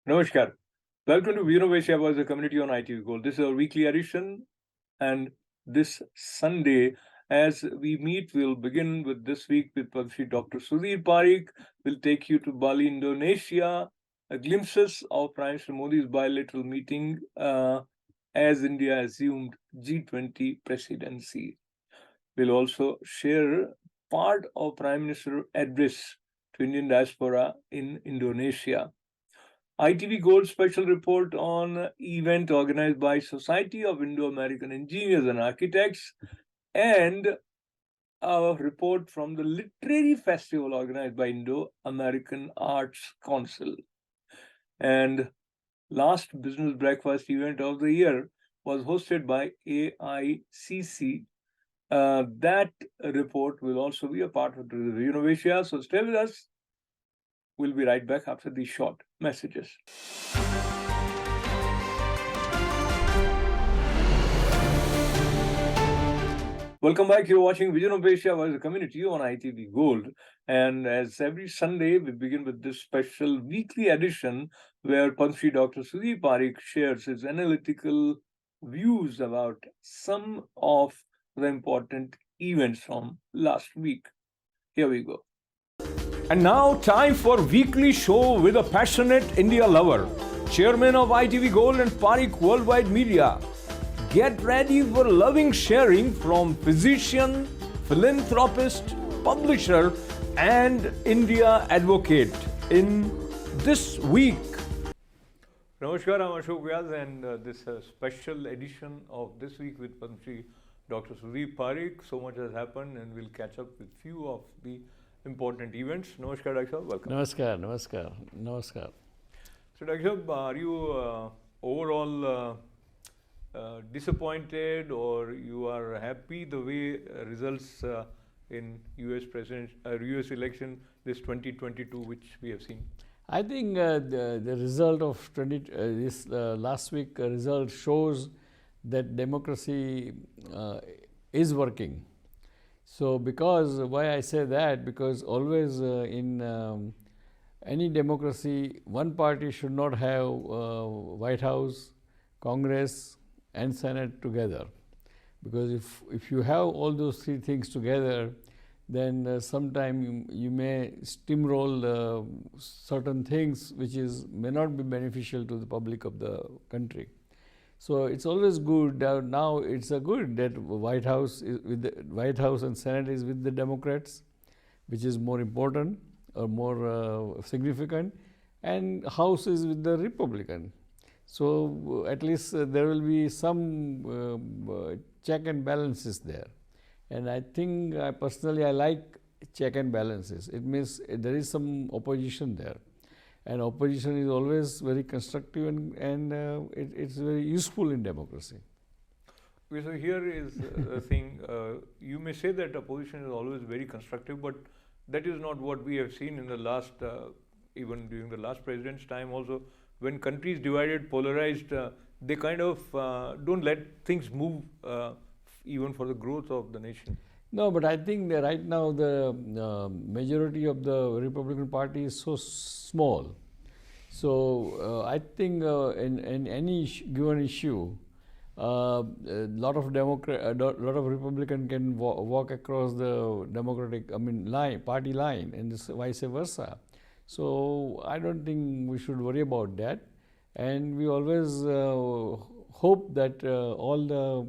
Namaskar. Welcome to Nov was a community on ITV Gold. This is our weekly edition, and this Sunday, as we meet, we'll begin with this week with Padmashri Dr. Sudhir Parikh. We'll take you to Bali, Indonesia, glimpses of Prime Minister Modi's bilateral meeting as India assumed G20 presidency. We'll also share part of Prime Minister address to Indian diaspora in Indonesia. ITV Gold special report on event organized by Society of Indo-American Engineers and Architects, and a report from the literary festival organized by Indo-American Arts Council. And last business breakfast event of the year was hosted by AICC. That report will also be a part of the Innovation. So stay with us. We'll be right back after these short messages. Welcome back. You're watching Vision of Asia as a community on ITV Gold. And as every Sunday, we begin with this special weekly edition where Padmashri Dr. Sudhir Parikh shares his analytical views about some of the important events from last week. Here we go. And now, time for weekly show with a passionate India lover, chairman of ITV Gold and Parikh Worldwide Media. Get ready for loving sharing from physician, philanthropist, publisher, and India advocate in this week. Namaskar, I'm Ashok Vyas, and this special edition of This Week with Padmashri Dr. Sudhir Parikh. So much has happened, and we'll catch up with few of the important events. Namaskar, Dr. Sahab. Welcome. Namaskar. So, Dr. Sahab, are you overall disappointed, or you are happy the way results in US election this 2022 which we have seen? I think the result of this last week result shows that democracy is working. So why I say that, because always in any democracy, one party should not have White House, Congress and Senate together. Because if you have all those three things together, then sometime you may steamroll certain things which may not be beneficial to the public of the country. So it's always good. Now it's good that White House and Senate is with the Democrats, which is more important or more significant, and House is with the Republican. So at least there will be some check and balances there. And I think personally I like check and balances. It means there is some opposition there. And opposition is always very constructive and it's very useful in democracy. Okay, so here is the thing. You may say that opposition is always very constructive, but that is not what we have seen in the last, even during the last president's time also. When countries divided, polarized, they kind of don't let things move even for the growth of the nation. No, but I think that right now the majority of the Republican Party is so small. So I think in any given issue, a lot of Republican can walk across the party line, and vice versa. So I don't think we should worry about that, and we always hope that all the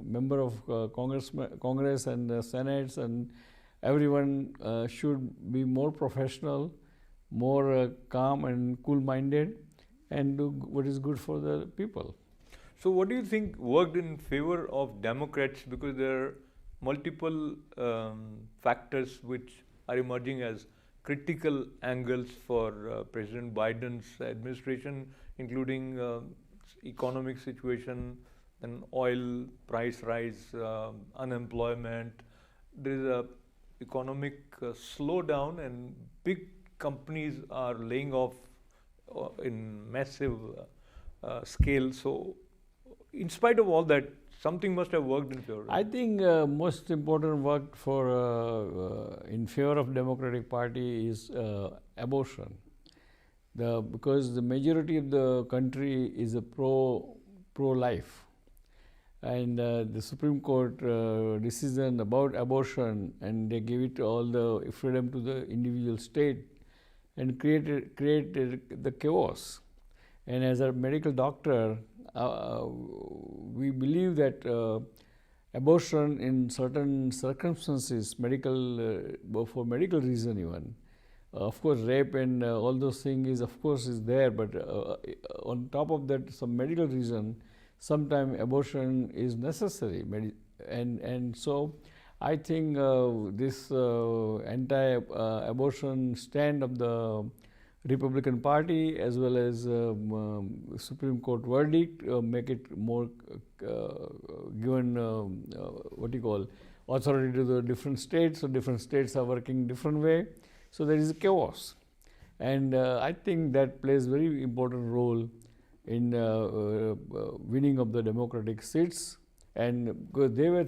member of Congress and the Senates and everyone should be more professional, more calm and cool-minded, and do what is good for the people. So what do you think worked in favor of Democrats? Because there are multiple factors which are emerging as critical angles for President Biden's administration, including economic situation, then oil price rise, unemployment. There is a economic slowdown, and big companies are laying off in massive scale. So in spite of all that, something must have worked in favor. I think most important work for in favor of Democratic Party is abortion. because the majority of the country is a pro-life, and the Supreme Court decision about abortion, and they gave it all the freedom to the individual state, and created the chaos. And as a medical doctor, we believe that abortion in certain circumstances, for medical reason even, of course, rape and all those things is there, but on top of that, some medical reason, sometimes abortion is necessary, and so I think this anti-abortion stand of the Republican Party as well as Supreme Court verdict make it more given what you call authority to the different states. So different states are working different way. So there is a chaos, and I think that plays very important role in winning of the Democratic seats. And because they were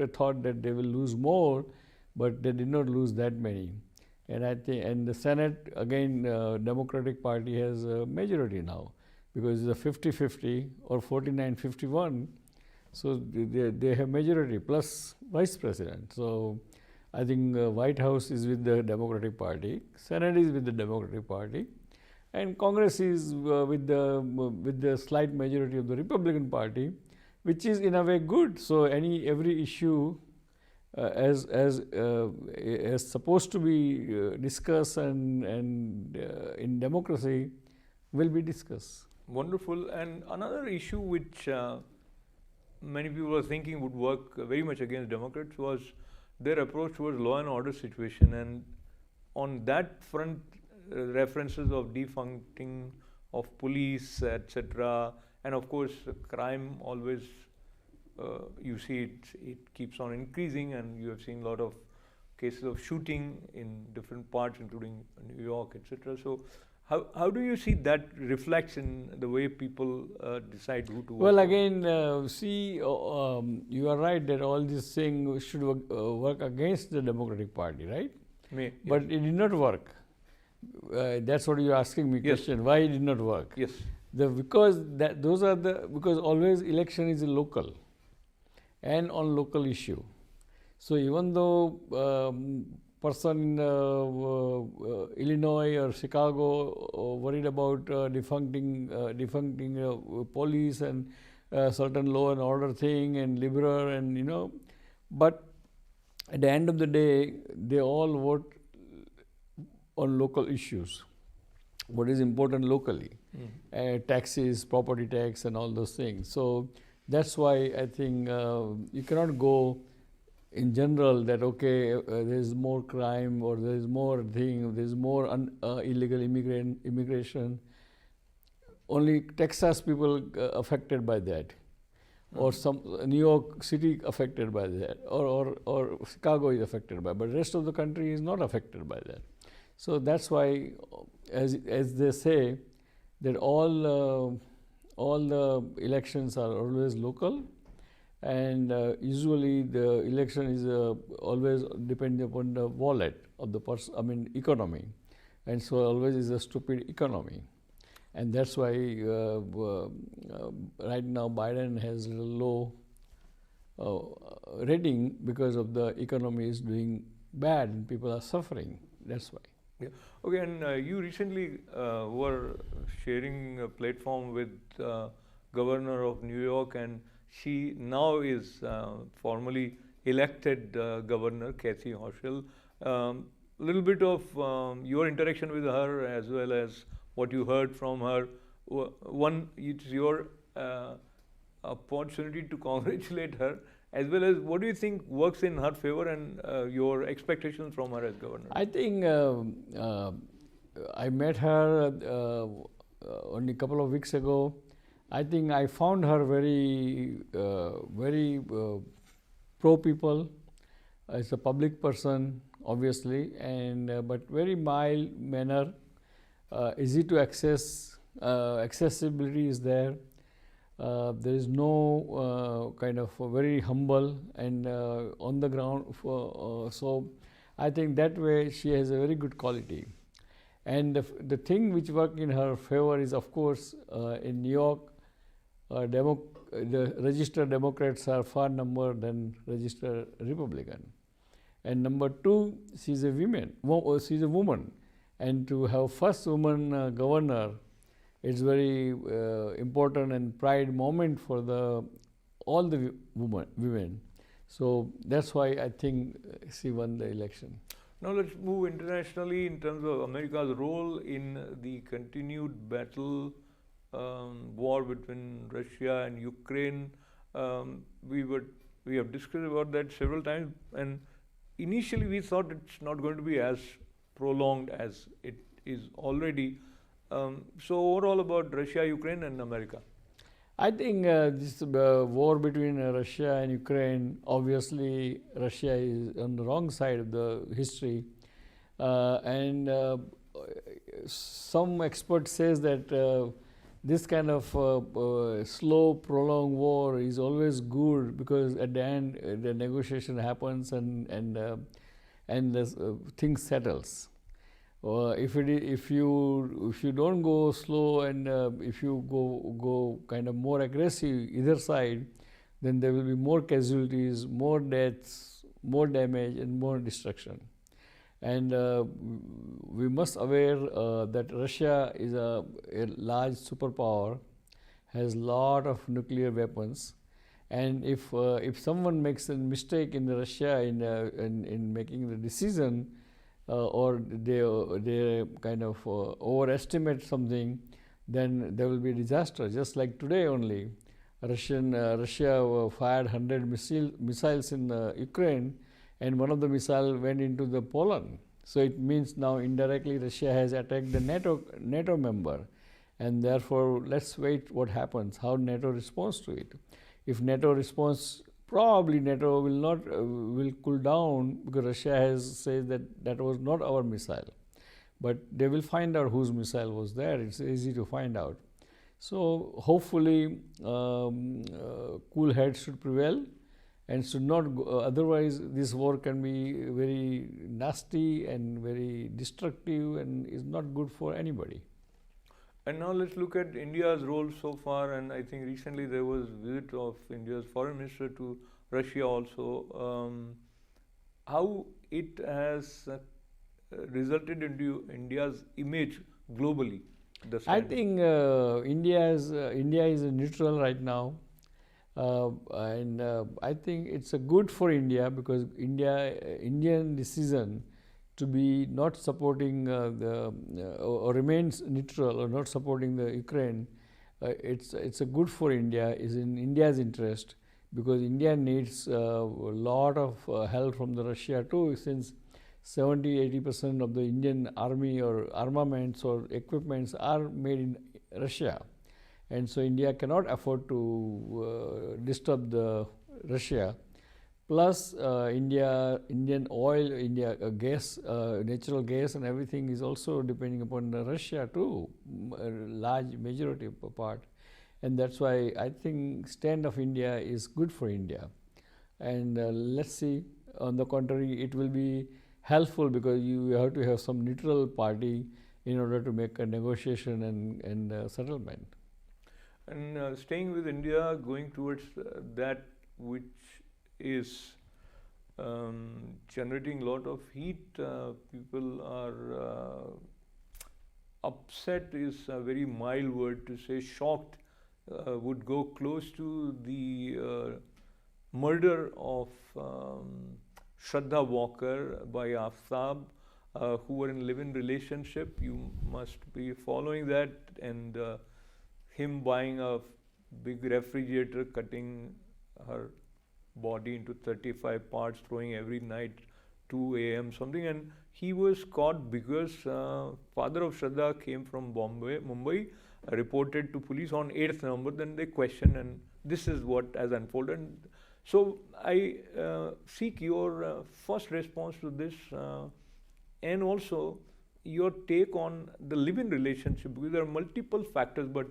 thought that they will lose more, but they did not lose that many. And I think, and the Senate again, Democratic Party has a majority now, because it's a 50-50 or 49-51. So they have majority plus vice president. So I think White House is with the Democratic Party, Senate is with the Democratic Party, and Congress is with the slight majority of the Republican Party, which is in a way good. So every issue as supposed to be discussed and in democracy will be discussed. Wonderful. And another issue which many people were thinking would work very much against Democrats was their approach towards law and order situation, and on that front, references of defuncting of police, etc., and of course crime always you see it keeps on increasing, and you have seen a lot of cases of shooting in different parts, including New York, etc. So how do you see that reflects in the way people decide who to vote? Well, again, you are right that all these things should work against the Democratic Party, right? But it did not work. That's what you are asking me question. Why it did not work? Yes. Because always election is local and on local issue. So even though person in Illinois or Chicago worried about defuncting police and certain law and order thing and liberal and but at the end of the day they all vote on local issues. What is important locally, taxes, property tax, and all those things. So that's why I think you cannot go in general that there is more crime or there is more illegal immigration. Only Texas people affected by that, or some New York City affected by that, or Chicago is affected by, but the rest of the country is not affected by that. So that's why, as they say, that all the elections are always local, and usually the election is always depending upon the wallet of the person, economy, and so always is a stupid economy, and that's why right now Biden has a low rating because of the economy is doing bad and people are suffering. That's why. Yeah. Okay, and you recently were sharing a platform with Governor of New York, and she now is formally elected Governor, Kathy Hochul. A little bit of your interaction with her as well as what you heard from her. One, it's your opportunity to congratulate her, as well as what do you think works in her favor and your expectations from her as governor? I think I met her only a couple of weeks ago. I think I found her very pro people. As a public person, obviously, and but very mild manner, easy to access. Accessibility is there. There is no kind of very humble and on the ground. So I think that way she has a very good quality. And the thing which worked in her favor is, of course, in New York, the registered Democrats are far number than registered Republican. And number two, she's a woman, and to have first woman governor, it's very important and pride moment for all the women. So that's why I think she won the election. Now let's move internationally in terms of America's role in the continued battle, war between Russia and Ukraine. We have discussed about that several times, and initially we thought it's not going to be as prolonged as it is already. So overall about Russia, Ukraine and America. I think this war between Russia and Ukraine, obviously Russia is on the wrong side of the history, and some expert says that this kind of slow, prolonged war is always good, because at the end the negotiation happens and the thing settles. If you don't go slow, and if you go kind of more aggressive either side, then there will be more casualties, more deaths, more damage, and more destruction. And we must aware that Russia is a large superpower, has lot of nuclear weapons, and if someone makes a mistake in Russia in making the decision, or they kind of overestimate something, then there will be a disaster. Just like today only, Russia fired 100 missiles in Ukraine, and one of the missiles went into the Poland. So it means now indirectly Russia has attacked the NATO member, and therefore let's wait what happens, how NATO responds to it. If NATO responds, probably NATO will not will cool down, because Russia has said that was not our missile, but they will find out whose missile was there. It's easy to find out. So hopefully cool heads should prevail, and should not go, otherwise this war can be very nasty and very destructive, and is not good for anybody. And now let's look at India's role so far, and I think recently there was a visit of India's foreign minister to Russia also. How it has resulted into India's image globally? I think India is neutral right now, and I think it's a good for India, because Indian decision to be not supporting or remains neutral or not supporting the Ukraine, it's a good for India, is in India's interest, because India needs a lot of help from the Russia too, since 70-80% of the Indian army or armaments or equipments are made in Russia, and so India cannot afford to disturb the Russia. Plus Indian oil, gas, natural gas and everything is also depending upon Russia too, a large majority part. And that's why I think stand of India is good for India. And let's see, on the contrary, it will be helpful, because you have to have some neutral party in order to make a negotiation and settlement. And staying with India, going towards that which is generating a lot of heat, people are upset is a very mild word to say, shocked, would go close to the murder of Shraddha Walker by Aftab, who were in live-in relationship. You must be following that, and him buying a big refrigerator, cutting her body into 35 parts, throwing every night 2 a.m. something, and he was caught because father of Shraddha came from Mumbai, reported to police on 8th November. Then they questioned, and this is what has unfolded. So I seek your first response to this, and also your take on the live-in relationship, because there are multiple factors, but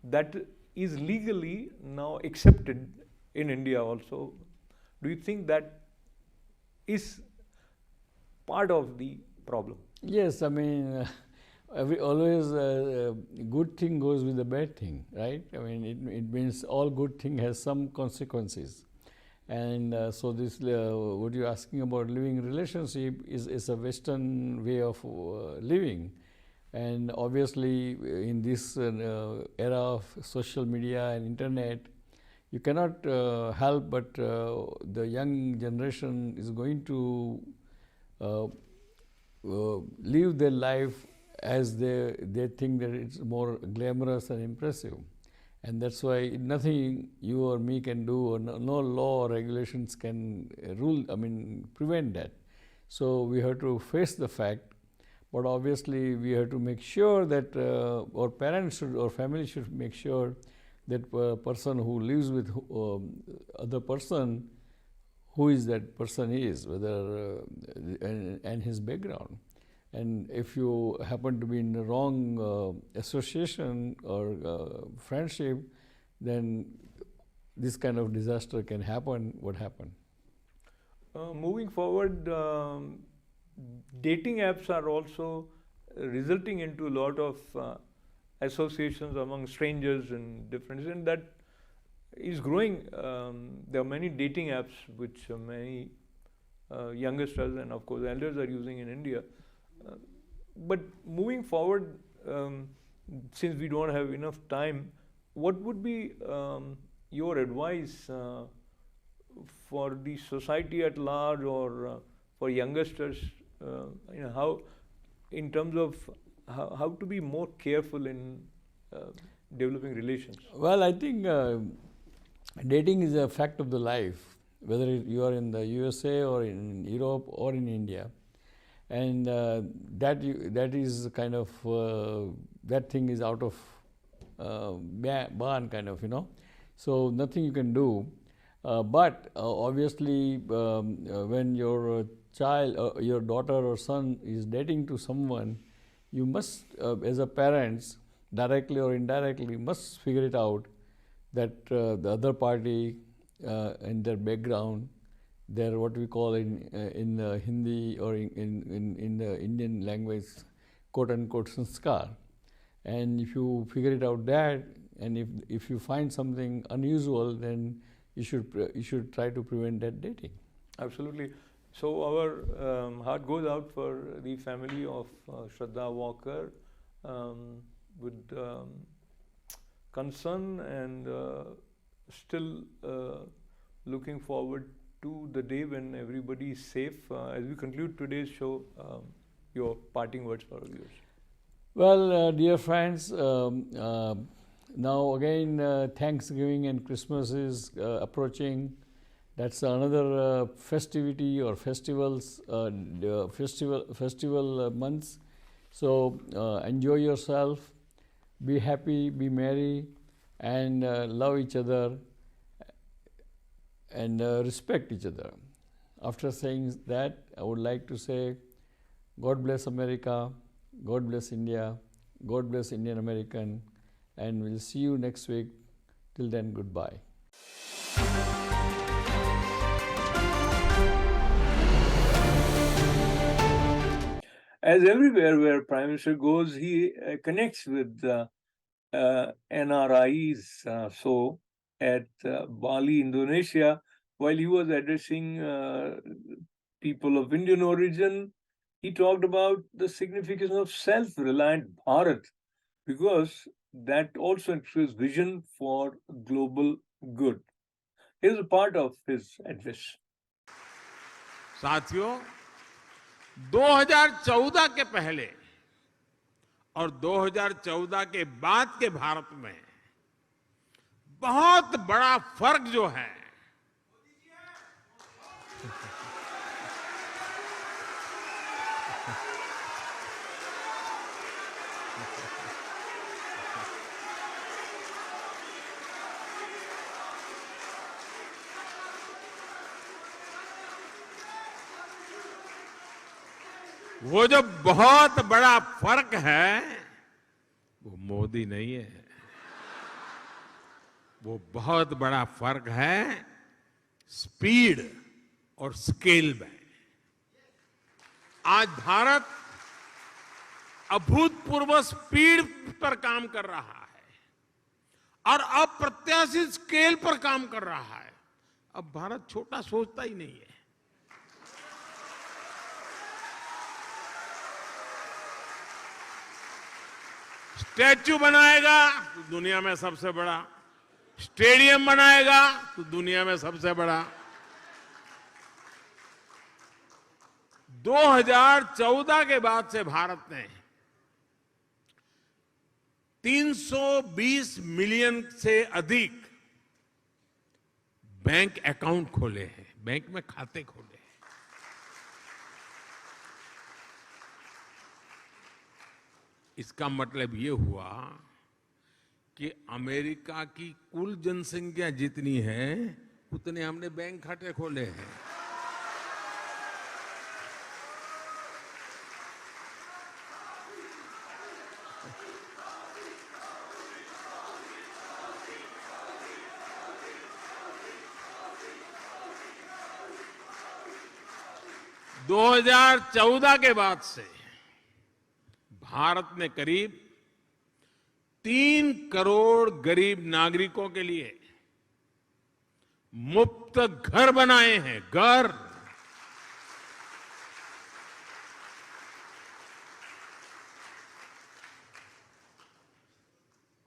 that is legally now accepted in India also. Do you think that is part of the problem? Yes, I mean, always good thing goes with the bad thing, right? I mean, it means all good thing has some consequences. And so this, what you're asking about living relationship is a Western way of living. And obviously in this era of social media and internet, you cannot help but the young generation is going to live their life as they think that it's more glamorous and impressive. And that's why nothing you or me can do, or no law or regulations can prevent that. So we have to face the fact, but obviously we have to make sure that our parents should, or family should make sure that person who lives with other person, who is that person is, whether and his background. And if you happen to be in the wrong association or friendship, then this kind of disaster can happen. What happened? Moving forward, dating apps are also resulting into a lot of associations among strangers and different, and that is growing. There are many dating apps which many youngsters and of course elders are using in India. But moving forward, since we don't have enough time, what would be your advice for the society at large, or for youngsters? How, in terms of how to be more careful in developing relations? Well, I think dating is a fact of the life, whether you are in the USA or in Europe or in India. And that is kind of that thing is out of ban, kind of, so nothing you can do. But obviously when your child, your daughter or son is dating to someone, you must as a parents, directly or indirectly, must figure it out that the other party and their background, they're what we call in Hindi or in the Indian language, quote unquote sanskar. And if you figure it out that, and if you find something unusual, then you should try to prevent that dating. Absolutely. So our heart goes out for the family of Shraddha Walker with concern, and still looking forward to the day when everybody is safe. As we conclude today's show, your parting words for our viewers. Well, dear friends, now again Thanksgiving and Christmas is approaching. That's another festivity or festivals, festival months. So enjoy yourself, be happy, be merry, and love each other and respect each other. After saying that, I would like to say, God bless America, God bless India, God bless Indian American, and we'll see you next week. Till then, goodbye. As everywhere where Prime Minister goes, he connects with NRIs. So at Bali, Indonesia, while he was addressing people of Indian origin, he talked about the significance of self-reliant Bharat, because that also includes vision for global good. Here's a part of his address. साथियों, 2014 के पहले और 2014 के बाद के भारत में बहुत बड़ा फर्क जो है, वो जो बहुत बड़ा फर्क है वो मोदी नहीं है, वो बहुत बड़ा फर्क है स्पीड और स्केल में। आज भारत अभूतपूर्व स्पीड पर काम कर रहा है और अप्रत्याशित स्केल पर काम कर रहा है। अब भारत छोटा सोचता ही नहीं है। स्टैच्यू बनाएगा तो दुनिया में सबसे बड़ा, स्टेडियम बनाएगा तो दुनिया में सबसे बड़ा। 2014 के बाद से भारत ने 320 मिलियन से अधिक बैंक अकाउंट खोले हैं, बैंक में खाते खोले हैं। इसका मतलब ये हुआ कि अमेरिका की कुल जनसंख्या जितनी है उतने हमने बैंक खाते खोले हैं। दो 2014 के बाद से भारत ने करीब 3 करोड़ गरीब नागरिकों के लिए मुफ्त घर बनाए हैं। घर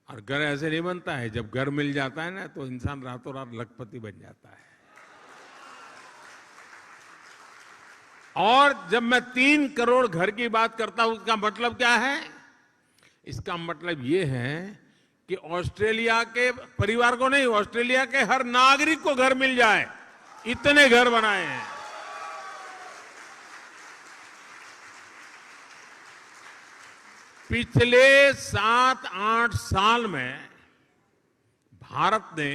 और घर ऐसे नहीं बनता है, जब घर मिल जाता है ना तो इंसान रातों रात लखपति बन जाता है। और जब मैं 3 करोड़ घर की बात करता हूं, उसका मतलब क्या है? इसका मतलब यह है कि ऑस्ट्रेलिया के परिवार को नहीं, ऑस्ट्रेलिया के हर नागरिक को घर मिल जाए, इतने घर बनाए हैं। पिछले 7-8 साल में भारत ने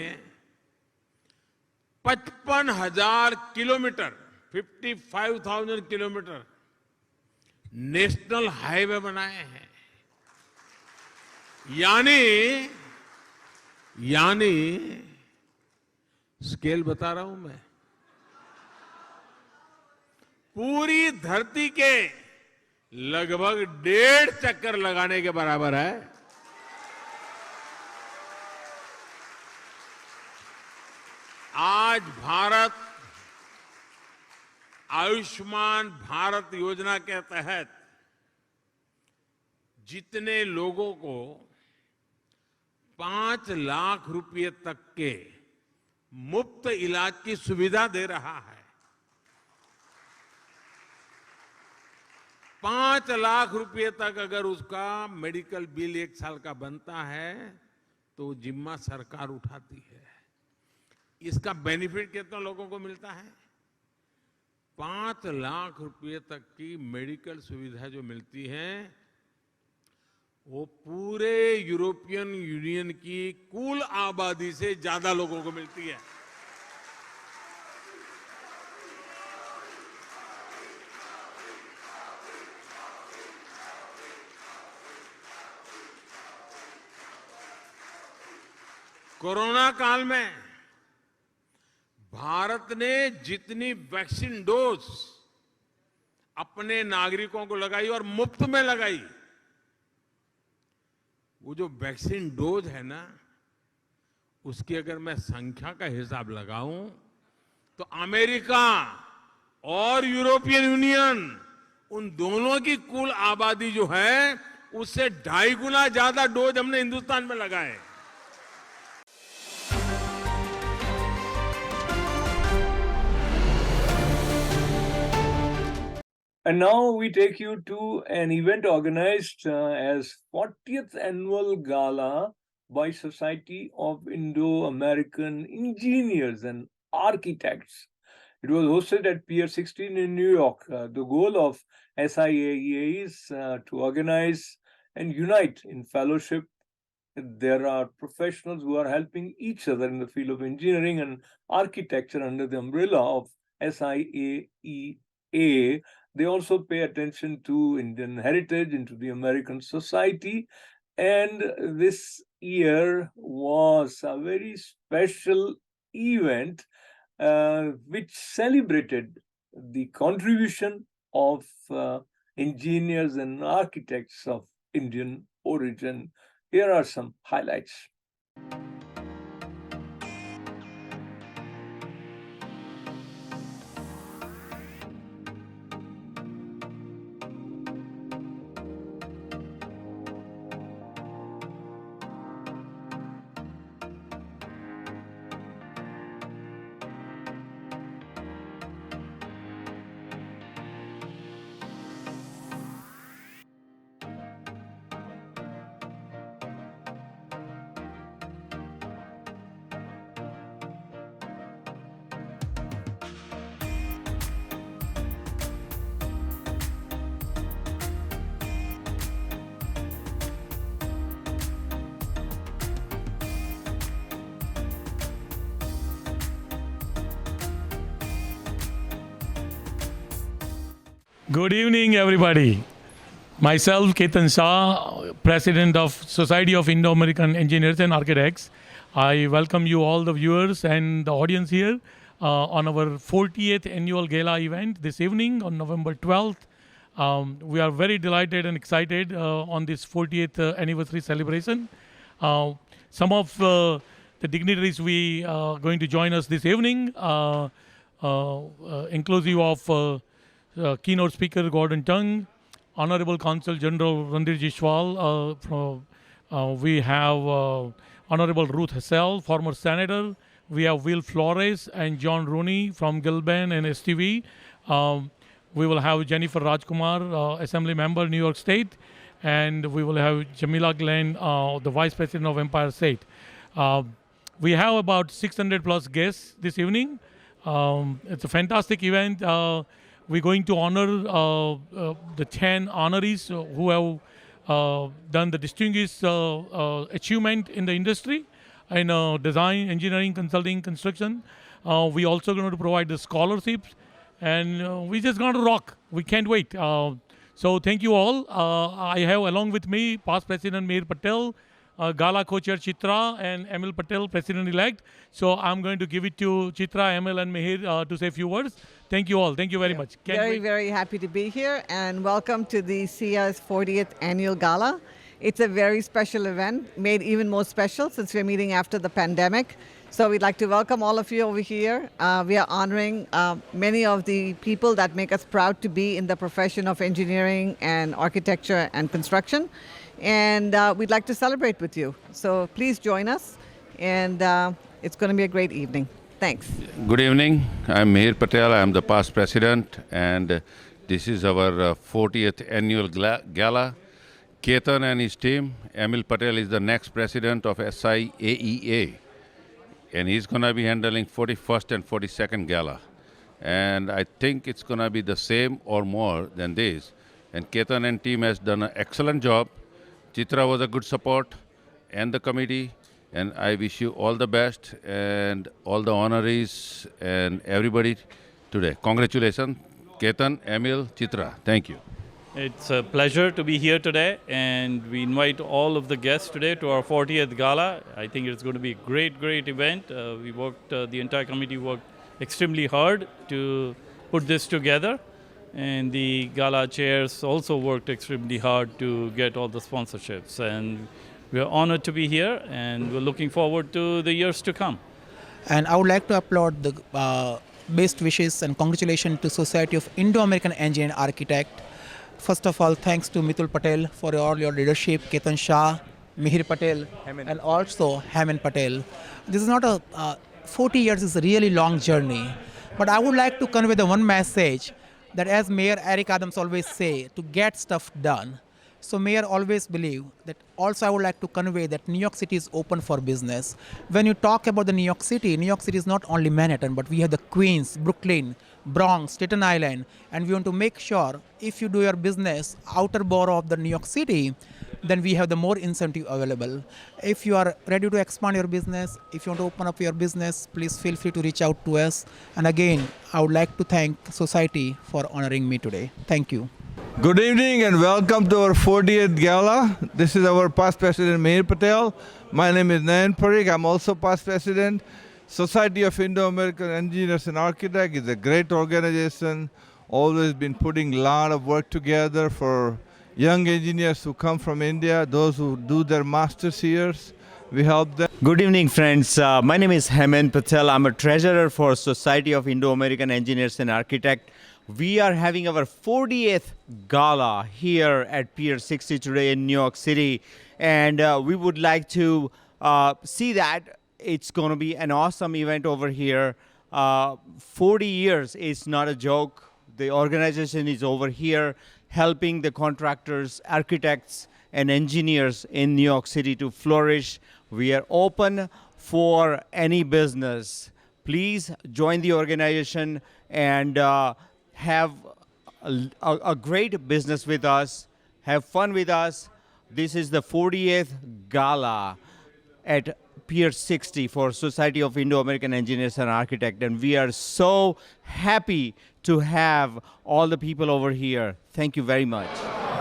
55,000 किलोमीटर 55,000 किलोमीटर नेशनल हाईवे बनाए हैं। यानी स्केल बता रहा हूं मैं, पूरी धरती के लगभग 1.5 चक्कर लगाने के बराबर है। आज भारत आयुष्मान भारत योजना के तहत जितने लोगों को 5 लाख रुपए तक के मुफ्त इलाज की सुविधा दे रहा है, 5 लाख रुपए तक अगर उसका मेडिकल बिल 1 साल का बनता है तो जिम्मा सरकार उठाती है। इसका बेनिफिट कितना लोगों को मिलता है? 5 लाख रुपए तक की मेडिकल सुविधा जो मिलती है वो पूरे यूरोपियन यूनियन की कुल आबादी से ज्यादा लोगों को मिलती है। कोरोना काल में भारत ने जितनी वैक्सीन डोज अपने नागरिकों को लगाई और मुफ्त में लगाई, वो जो वैक्सीन डोज है ना, उसकी अगर मैं संख्या का हिसाब लगाऊं तो अमेरिका और यूरोपियन यूनियन उन दोनों की कुल आबादी जो है उससे 2.5 गुना ज्यादा डोज हमने हिंदुस्तान में लगाए। And now we take you to an event organized as 40th Annual Gala by Society of Indo-American Engineers and Architects. It was hosted at Pier 16 in New York. The goal of SIAEA is to organize and unite in fellowship. There are professionals who are helping each other in the field of engineering and architecture under the umbrella of SIAEA. They also pay attention to Indian heritage, into the American society. And this year was a very special event which celebrated the contribution of engineers and architects of Indian origin. Here are some highlights. Good evening, everybody. Myself, Ketan Shah, President of Society of Indo-American Engineers and Architects. I welcome you all the viewers and the audience here on our 40th annual gala event this evening on November 12th. We are very delighted and excited on this 40th anniversary celebration. Some of the dignitaries we are going to join us this evening, inclusive of keynote speaker Gordon Tung, Honorable Consul General Randir Jishwal, we have Honorable Ruth Hassel, former senator. We have Will Flores and John Rooney from Gilban and STV. We will have Jennifer Rajkumar, Assembly Member, New York State. And we will have Jamila Glenn, the Vice President of Empire State. We have about 600 plus guests this evening. It's a fantastic event. We're going to honor the 10 honorees who have done the distinguished achievement in the industry in design, engineering, consulting, construction. We also going to provide the scholarships, and we just going to rock. We can't wait. So thank you all. I have along with me past President Mihir Patel, Gala co-chair Chitra, and Emil Patel, President-elect. So I'm going to give it to Chitra, Emil, and Mihir to say a few words. Thank you all. Thank you very much. Very happy to be here, and welcome to the SIA's 40th annual gala. It's a very special event, made even more special since we're meeting after the pandemic. So we'd like to welcome all of you over here. We are honoring many of the people that make us proud to be in the profession of engineering and architecture and construction. And we'd like to celebrate with you. So please join us, and it's going to be a great evening. Thanks. Good evening. I'm Mihir Patel. I'm the past president, and this is our 40th annual gala. Ketan and his team, Emil Patel is the next president of SIAEA, and he's going to be handling 41st and 42nd gala. And I think it's going to be the same or more than this. And Ketan and team has done an excellent job. Chitra was a good support, and the committee. And I wish you all the best and all the honorees and everybody today. Congratulations, Ketan, Emil, Chitra. Thank you. It's a pleasure to be here today, and we invite all of the guests today to our 40th gala. I think it's going to be a great, great event. The entire committee worked extremely hard to put this together, and the gala chairs also worked extremely hard to get all the sponsorships. And we're honored to be here, and we're looking forward to the years to come. And I would like to applaud the best wishes and congratulations to Society of Indo-American Engineer and Architect. First of all, thanks to Mitul Patel for all your leadership, Ketan Shah, Mihir Patel, and also Hemen Patel. This is not 40 years is a really long journey. But I would like to convey the one message that, as Mayor Eric Adams always say, to get stuff done. So Mayor always believe that. Also I would like to convey that New York City is open for business. When you talk about the New York City is not only Manhattan, but we have the Queens, Brooklyn, Bronx, Staten Island, and we want to make sure if you do your business outer borough of the New York City, then we have the more incentive available. If you are ready to expand your business, if you want to open up your business, please feel free to reach out to us. And again, I would like to thank Society for honoring me today. Thank you. Good evening and welcome to our 40th gala. This is our past president, Mihir Patel. My name is Nayan Parikh. I'm also past president. Society of Indo-American Engineers and Architects is a great organization. always been putting a lot of work together for young engineers who come from India, those who do their master's here. We help them. Good evening, friends. My name is Hemant Patel. I'm a treasurer for Society of Indo-American Engineers and Architects. We are having our 40th gala here at Pier 60 today in New York City. And we would like to see that it's going to be an awesome event over here. 40 years is not a joke. The organization is over here helping the contractors, architects, and engineers in New York City to flourish. We are open for any business. Please join the organization and have a great business with us. Have fun with us. This is the 40th gala at Pier 60 for Society of Indo-American Engineers and Architects. And we are so happy to have all the people over here. Thank you very much.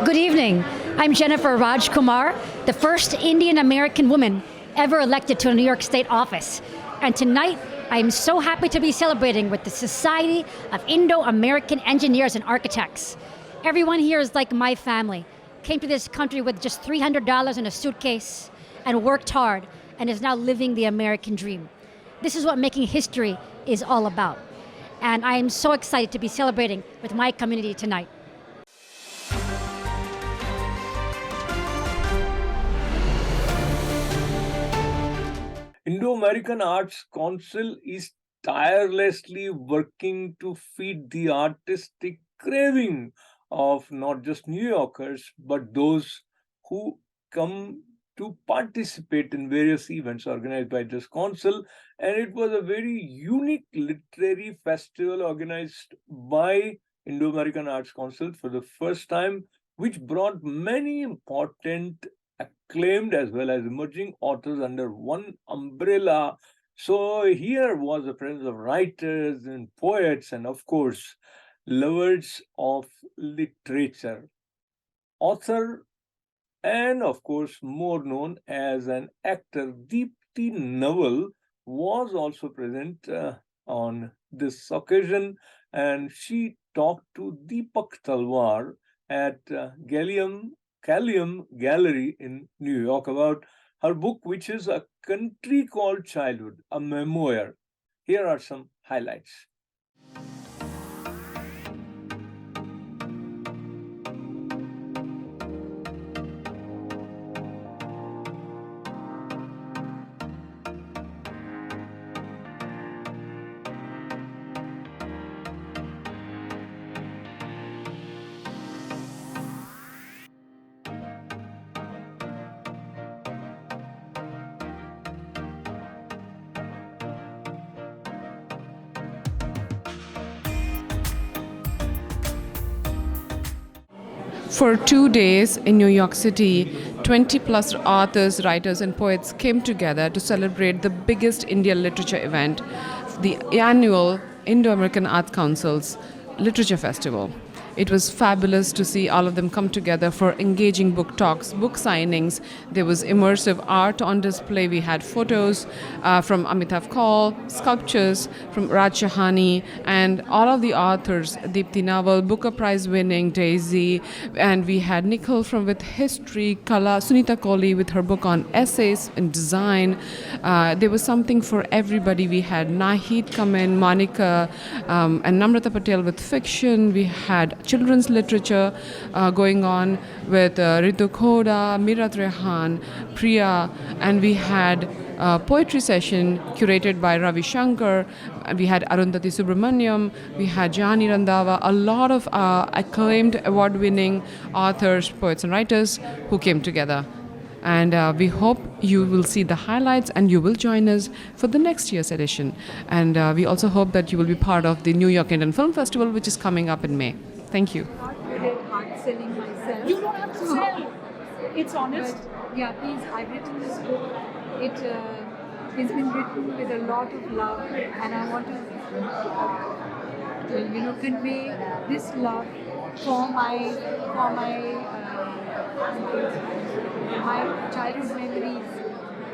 Good evening. I'm Jennifer Raj Kumar, the first Indian American woman ever elected to a New York State office. And tonight, I am so happy to be celebrating with the Society of Indo-American Engineers and Architects. Everyone here is like my family. Came to this country with just $300 in a suitcase and worked hard and is now living the American dream. This is what making history is all about. And I am so excited to be celebrating with my community tonight. Indo-American Arts Council is tirelessly working to feed the artistic craving of not just New Yorkers, but those who come to participate in various events organized by this council. And it was a very unique literary festival organized by Indo-American Arts Council for the first time, which brought many important, acclaimed as well as emerging authors under one umbrella. So here was the presence of writers and poets and, of course, lovers of literature. Author and, of course, more known as an actor, Deepti Naval was also present on this occasion, and she talked to Deepak Talwar at Callium Gallery in New York about her book, which is A Country Called Childhood, a memoir. Here are some highlights. For 2 days in New York City, 20 plus authors, writers, and poets came together to celebrate the biggest Indian literature event, the annual Indo-American Art Council's Literature Festival. It was fabulous to see all of them come together for engaging book talks, book signings. There was immersive art on display. We had photos from Amitav Kaul, sculptures from Raj Shahani, and all of the authors, Deepti Naval, Booker Prize winning Daisy, and we had Nikhil from with history, Kala, Sunita Kohli with her book on essays and design. There was something for everybody. We had Nahid come in, Monica, and Namrata Patel with fiction. We had children's literature going on with Ritu Khoda, Mirat Rehan, Priya, and we had a poetry session curated by Ravi Shankar. We had Arundhati Subramaniam, we had Jani Randhawa, a lot of acclaimed award-winning authors, poets and writers who came together. And we hope you will see the highlights and you will join us for the next year's edition. And we also hope that you will be part of the New York Indian Film Festival, which is coming up in May. Thank you. Not good at hard selling myself. You don't have to sell. It's honest. But, yeah, please, I've written this book. It's been written with a lot of love, and I want to, convey this love for my childhood memories,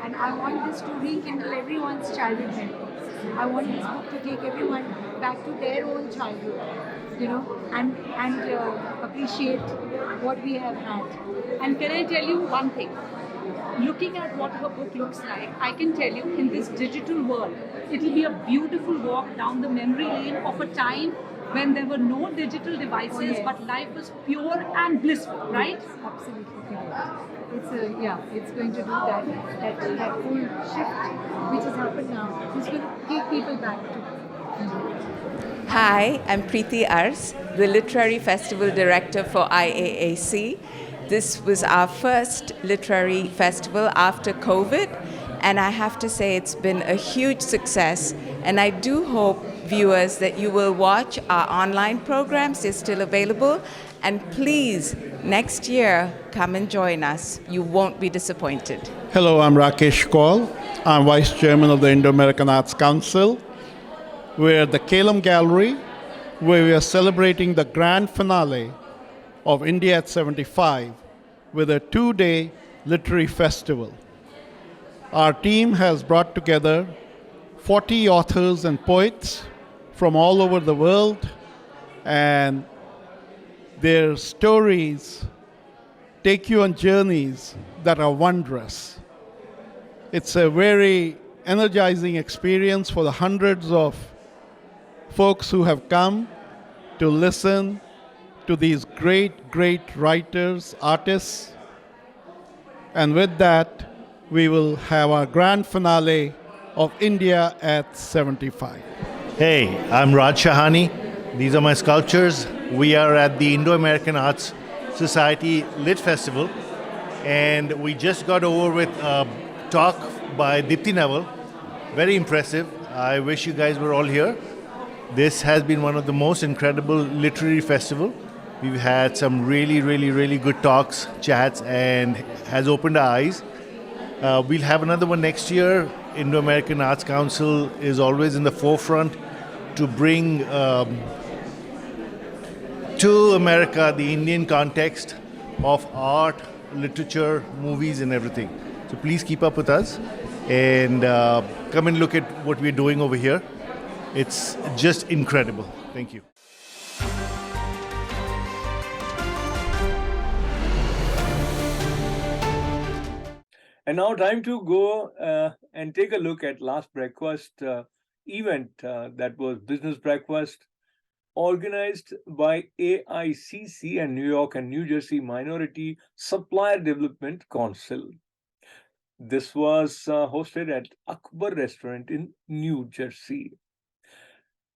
and I want this to rekindle everyone's childhood memories. I want this book to take everyone back to their own childhood. and appreciate what we have had. And can I tell you one thing? Looking at what her book looks like, I can tell you in this digital world, it will be a beautiful walk down the memory lane of a time when there were no digital devices, but life was pure and blissful, right? Absolutely correct. It's going to do that whole shift which has happened now. It's going to take people back to. Hi, I'm Preeti Ars, the Literary Festival Director for IAAC. This was our first literary festival after COVID, and I have to say it's been a huge success. And I do hope, viewers, that you will watch our online programs. They're still available. And please, next year, come and join us. You won't be disappointed. Hello, I'm Rakesh Kaul. I'm Vice Chairman of the Indo-American Arts Council. We're at the Kalem Gallery, where we are celebrating the grand finale of India at 75 with a 2-day literary festival. Our team has brought together 40 authors and poets from all over the world, and their stories take you on journeys that are wondrous. It's a very energizing experience for the hundreds of folks who have come to listen to these great, great writers, artists. And with that, we will have our grand finale of India at 75. Hey, I'm Raj Shahani. These are my sculptures. We are at the Indo-American Arts Society Lit Festival, and we just got over with a talk by Dipti Naval. Very impressive. I wish you guys were all here. This has been one of the most incredible literary festival. We've had some really, really, really good talks, chats, and has opened our eyes. We'll have another one next year. Indo-American Arts Council is always in the forefront to bring to America the Indian context of art, literature, movies, and everything. So please keep up with us and come and look at what we're doing over here. It's just incredible. Thank you. And now time to go and take a look at last breakfast event that was Business Breakfast, organized by AICC and New York and New Jersey Minority Supplier Development Council. This was hosted at Akbar Restaurant in New Jersey.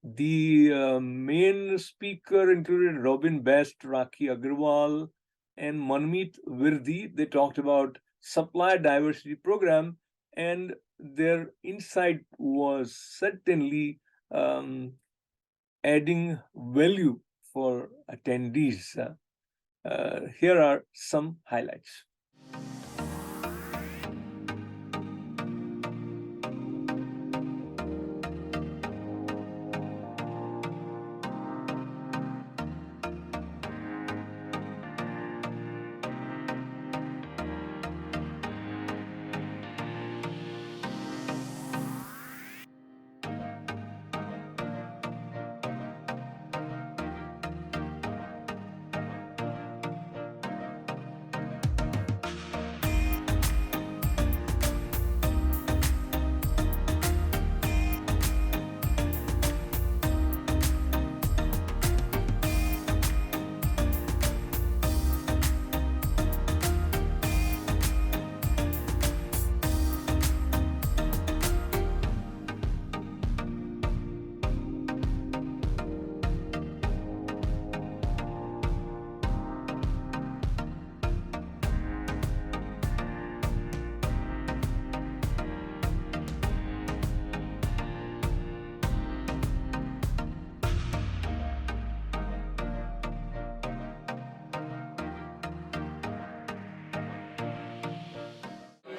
The main speaker included Robin Best, Rakhi Agrawal, and Manmeet Virdi. They talked about supplier diversity program, and their insight was certainly adding value for attendees. Here are some highlights.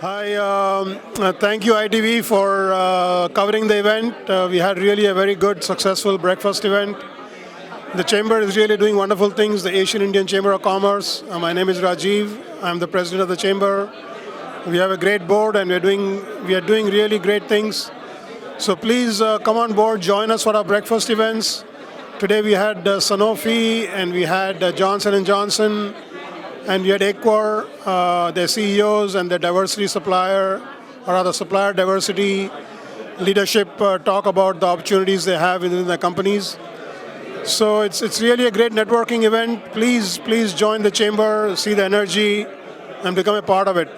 Hi, thank you ITV for covering the event. We had really a very good, successful breakfast event. The Chamber is really doing wonderful things, the Asian Indian Chamber of Commerce. My name is Rajiv. I'm the President of the Chamber. We have a great board and we are doing really great things. So please come on board, join us for our breakfast events. Today we had Sanofi and we had Johnson & Johnson and we had Equor, their CEOs and their diversity supplier, or rather supplier diversity leadership talk about the opportunities they have within their companies. So it's really a great networking event. Please join the chamber, see the energy, and become a part of it.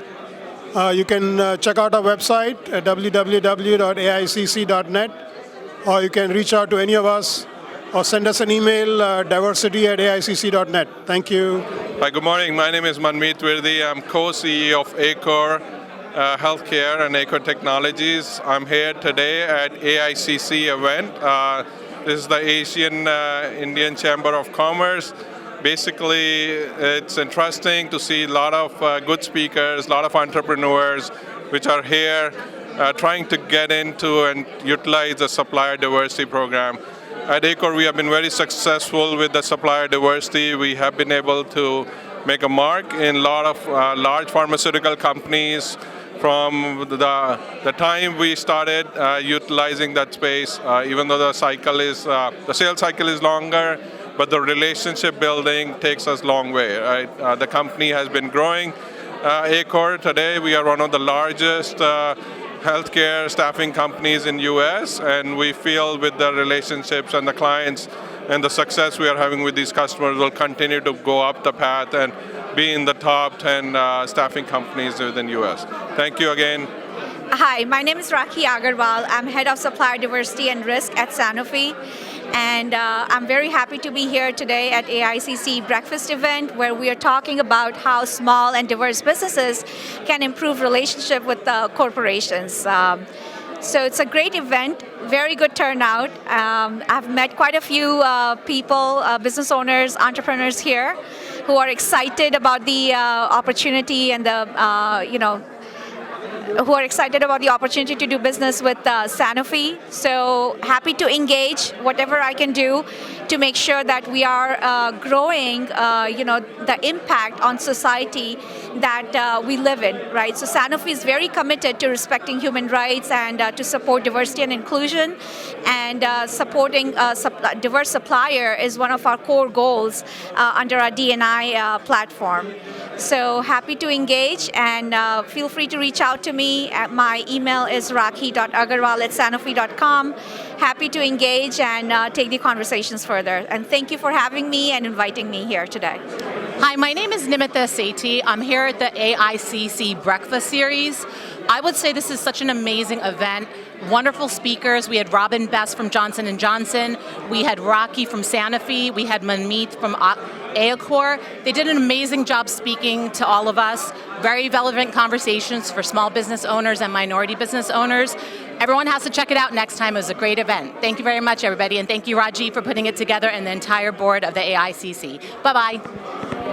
You can check out our website at www.aicc.net, or you can reach out to any of us or send us an email, diversity@aicc.net. Thank you. Hi, good morning. My name is Manmeet Virdi. I'm co-CEO of Acor Healthcare and Acor Technologies. I'm here today at AICC event. This is the Asian Indian Chamber of Commerce. Basically, it's interesting to see a lot of good speakers, a lot of entrepreneurs which are here trying to get into and utilize the supplier diversity program. At Acor, we have been very successful with the supplier diversity. We have been able to make a mark in a lot of large pharmaceutical companies. From the time we started utilizing that space, even though the sales cycle is longer, but the relationship building takes us a long way, right? The company has been growing. Acor today, we are one of the largest healthcare staffing companies in US, and we feel with the relationships and the clients and the success we are having with these customers will continue to go up the path and be in the top 10 staffing companies within US. Thank you again. Hi, my name is Rakhi Agarwal. I'm Head of Supplier Diversity and Risk at Sanofi. And I'm very happy to be here today at AICC breakfast event where we are talking about how small and diverse businesses can improve relationship with corporations. So it's a great event, very good turnout. I've met quite a few people, business owners, entrepreneurs here who are excited about the opportunity and who are excited about the opportunity to do business with Sanofi. So happy to engage whatever I can do to make sure that we are growing, the impact on society that we live in, right? So Sanofi is very committed to respecting human rights and to support diversity and inclusion, and supporting diverse supplier is one of our core goals under our D&I platform. So happy to engage, and feel free to reach out to me. My email is rakhi.agarwal@sanofi.com. Happy to engage and take the conversations further. And thank you for having me and inviting me here today. Hi, my name is Nimitha Sethi. I'm here at the AICC Breakfast Series. I would say this is such an amazing event. Wonderful speakers. We had Robin Best from Johnson & Johnson. We had Rocky from Sanofi. We had Manmeet from Acor. They did an amazing job speaking to all of us. Very relevant conversations for small business owners and minority business owners. Everyone has to check it out next time. It was a great event. Thank you very much, everybody. And thank you, Rajiv, for putting it together, and the entire board of the AICC. Bye-bye.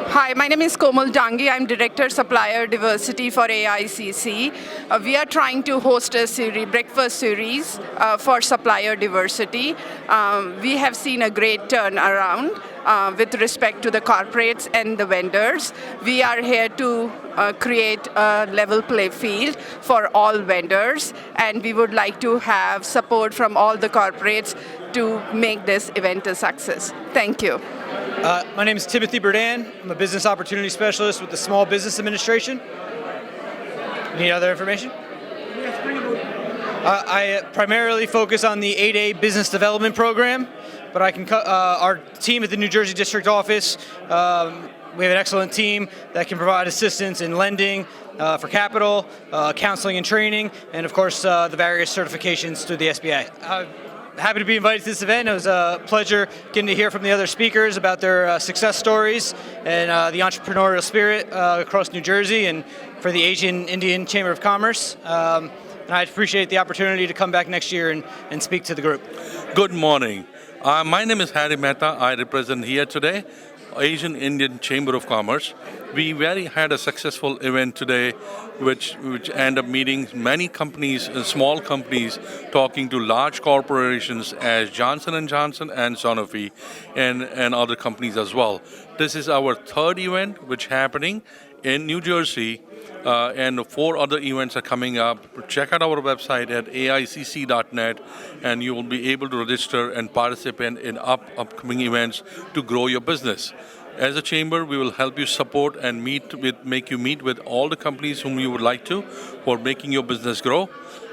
Hi, my name is Komal Dangi. I'm Director Supplier Diversity for AICC. We are trying to host a breakfast series for supplier diversity. We have seen a great turnaround with respect to the corporates and the vendors. We are here to create a level play field for all vendors, and we would like to have support from all the corporates to make this event a success. Thank you. My name is Timothy Burdan. I'm a business opportunity specialist with the Small Business Administration. Any other information? I primarily focus on the 8A Business Development Program, but I can our team at the New Jersey District Office, we have an excellent team that can provide assistance in lending for capital, counseling and training, and of course the various certifications through the SBA. Happy to be invited to this event. It was a pleasure getting to hear from the other speakers about their success stories and the entrepreneurial spirit across New Jersey, and for the Asian Indian Chamber of Commerce. And I appreciate the opportunity to come back next year and speak to the group. Good morning. My name is Harry Mehta. I represent here today Asian Indian Chamber of Commerce. We had a successful event today, which ended up meeting many companies, small companies, talking to large corporations as Johnson & Johnson and Sanofi, and other companies as well. This is our third event which happening in New Jersey, and 4 other events are coming up. Check out our website at aicc.net, and you will be able to register and participate in upcoming events to grow your business. As a chamber, we will help you support and make you meet with all the companies whom you would like to for making your business grow.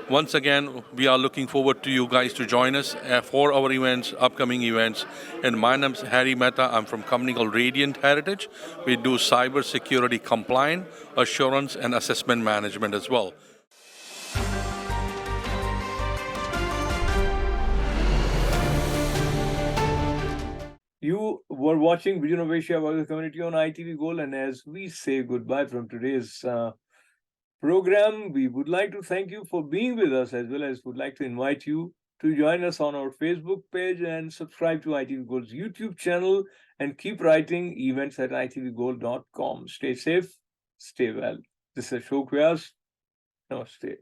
Once again, we are looking forward to you guys to join us for our events, upcoming events. And my name is Harry Mehta. I'm from a company called Radiant Heritage. We do cyber security compliance, assurance, and assessment management as well. You were watching Vision of Asia World Community on ITV Gold, and as we say goodbye from today's program, we would like to thank you for being with us, as well as would like to invite you to join us on our Facebook page and subscribe to ITV Gold's YouTube channel, and keep writing events@itvgold.com. Stay safe, stay well. This is Ashok Vyas. Namaste.